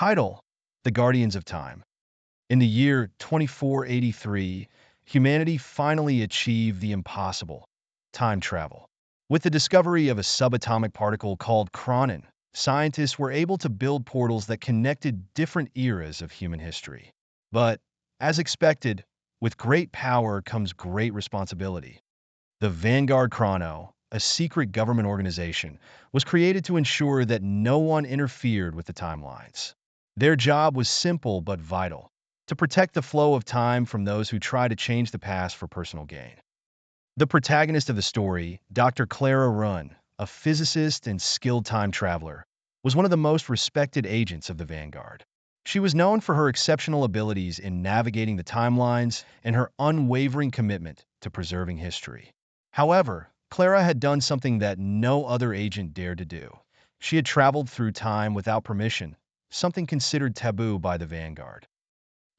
Title: The Guardians of Time. In the year 2483, humanity finally achieved the impossible: time travel. With the discovery of a subatomic particle called Chronon, scientists were able to build portals that connected different eras of human history. But, as expected, with great power comes great responsibility. The Vanguard Chrono, a secret government organization, was created to ensure that no one interfered with the timelines. Their job was simple but vital: to protect the flow of time from those who try to change the past for personal gain. The protagonist of the story, Dr. Clara Runn, a physicist and skilled time traveler, was one of the most respected agents of the Vanguard. She was known for her exceptional abilities in navigating the timelines and her unwavering commitment to preserving history. However, Clara had done something that no other agent dared to do. She had traveled through time without permission, something considered taboo by the Vanguard.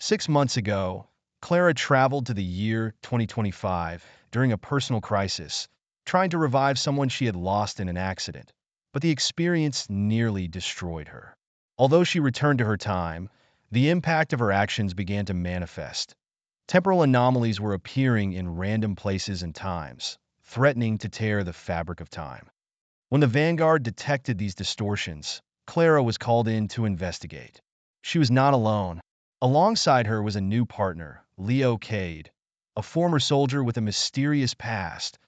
6 months ago, Clara traveled to the year 2025 during a personal crisis, trying to revive someone she had lost in an accident, but the experience nearly destroyed her. Although she returned to her time, the impact of her actions began to manifest. Temporal anomalies were appearing in random places and times, threatening to tear the fabric of time. When the Vanguard detected these distortions, Clara was called in to investigate. She was not alone. Alongside her was a new partner, Leo Cade, a former soldier with a mysterious past,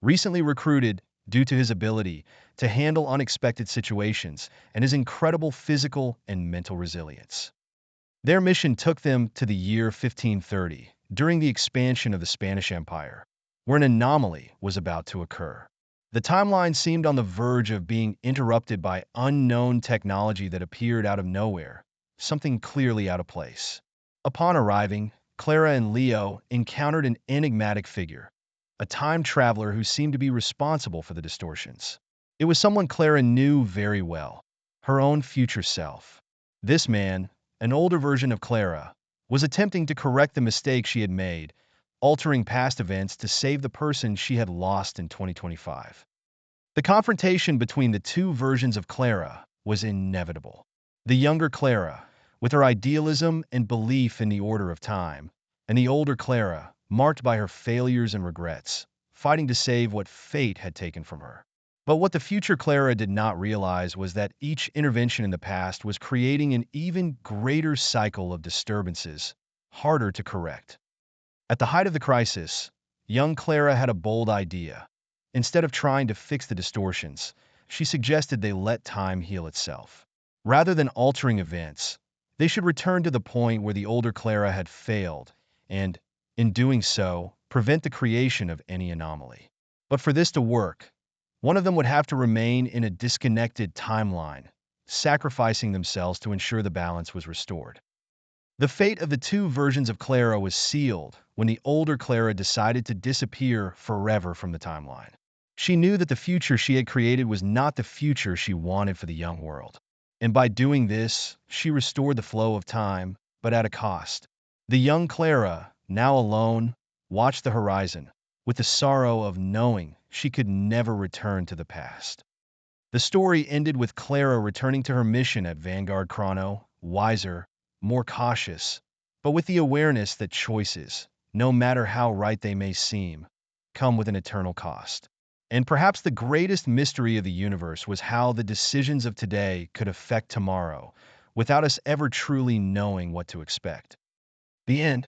recently recruited due to his ability to handle unexpected situations and his incredible physical and mental resilience. Their mission took them to the year 1530, during the expansion of the Spanish Empire, where an anomaly was about to occur. The timeline seemed on the verge of being interrupted by unknown technology that appeared out of nowhere, something clearly out of place. Upon arriving, Clara and Leo encountered an enigmatic figure, a time traveler who seemed to be responsible for the distortions. It was someone Clara knew very well: her own future self. This man, an older version of Clara, was attempting to correct the mistake she had made, altering past events to save the person she had lost in 2025. The confrontation between the two versions of Clara was inevitable. The younger Clara, with her idealism and belief in the order of time, and the older Clara, marked by her failures and regrets, fighting to save what fate had taken from her. But what the future Clara did not realize was that each intervention in the past was creating an even greater cycle of disturbances, harder to correct. At the height of the crisis, young Clara had a bold idea. Instead of trying to fix the distortions, she suggested they let time heal itself. Rather than altering events, they should return to the point where the older Clara had failed and, in doing so, prevent the creation of any anomaly. But for this to work, one of them would have to remain in a disconnected timeline, sacrificing themselves to ensure the balance was restored. The fate of the two versions of Clara was sealed when the older Clara decided to disappear forever from the timeline. She knew that the future she had created was not the future she wanted for the young world. And by doing this, she restored the flow of time, but at a cost. The young Clara, now alone, watched the horizon, with the sorrow of knowing she could never return to the past. The story ended with Clara returning to her mission at Vanguard Chrono, wiser, more cautious, but with the awareness that choices, no matter how right they may seem, come with an eternal cost. And perhaps the greatest mystery of the universe was how the decisions of today could affect tomorrow, without us ever truly knowing what to expect. The end.